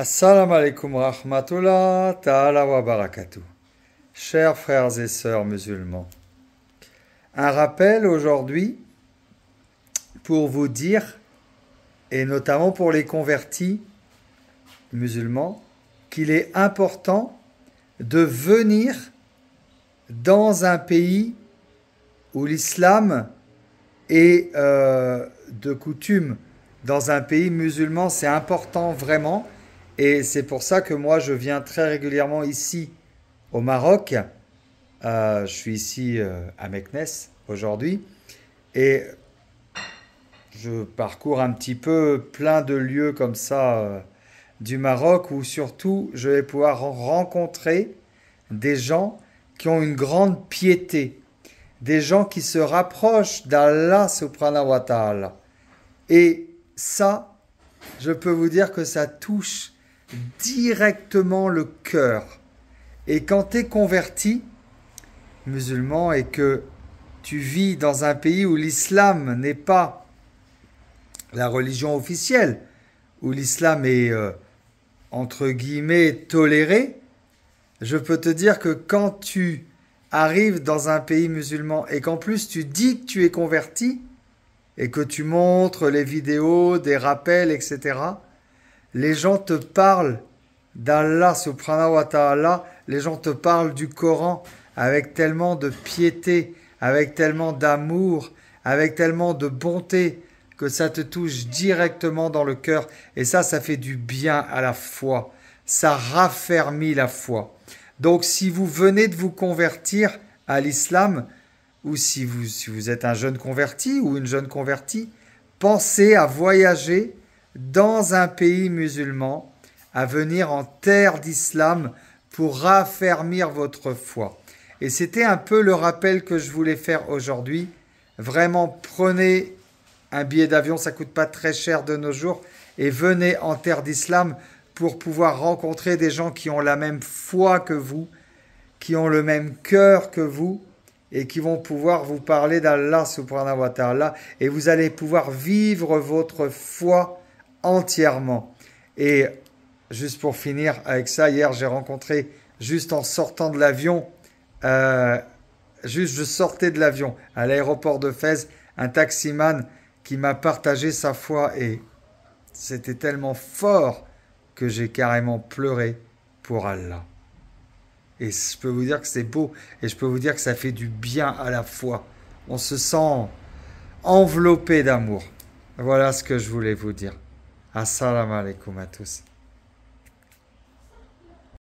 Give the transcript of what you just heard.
Assalamu alaikum wa rahmatullah ta'ala wa barakatuh. Chers frères et sœurs musulmans, un rappel aujourd'hui pour vous dire, et notamment pour les convertis musulmans, qu'il est important de venir dans un pays où l'islam est de coutume. Dans un pays musulman, c'est important vraiment. Et c'est pour ça que moi, je viens très régulièrement ici au Maroc. Je suis ici à Meknes aujourd'hui. Et je parcours un petit peu plein de lieux comme ça du Maroc où surtout je vais pouvoir rencontrer des gens qui ont une grande piété. Des gens qui se rapprochent d'Allah subhanahu wa ta'ala. Et ça, je peux vous dire que ça touche directement le cœur. Et quand tu es converti musulman et que tu vis dans un pays où l'islam n'est pas la religion officielle, où l'islam est entre guillemets toléré, je peux te dire que quand tu arrives dans un pays musulman et qu'en plus tu dis que tu es converti et que tu montres les vidéos, des rappels, etc., les gens te parlent d'Allah subhanahu wa ta'ala, les gens te parlent du Coran avec tellement de piété, avec tellement d'amour, avec tellement de bonté que ça te touche directement dans le cœur. Et ça fait du bien à la foi. Ça raffermit la foi. Donc si vous venez de vous convertir à l'islam, ou si vous êtes un jeune converti ou une jeune convertie, pensez à voyager dans un pays musulman, à venir en terre d'islam pour raffermir votre foi. Et c'était un peu le rappel que je voulais faire aujourd'hui. Vraiment, prenez un billet d'avion, ça ne coûte pas très cher de nos jours, et venez en terre d'islam pour pouvoir rencontrer des gens qui ont la même foi que vous, qui ont le même cœur que vous, et qui vont pouvoir vous parler d'Allah subhanahu wa ta'ala, et vous allez pouvoir vivre votre foi entièrement. Et juste pour finir avec ça, hier j'ai rencontré, juste en sortant de l'avion, je sortais de l'avion à l'aéroport de Fès, un taximan qui m'a partagé sa foi et c'était tellement fort que j'ai carrément pleuré pour Allah. Et je peux vous dire que c'est beau et je peux vous dire que ça fait du bien à la foi. On se sent enveloppé d'amour. Voilà ce que je voulais vous dire. Assalamu alaikum à tous.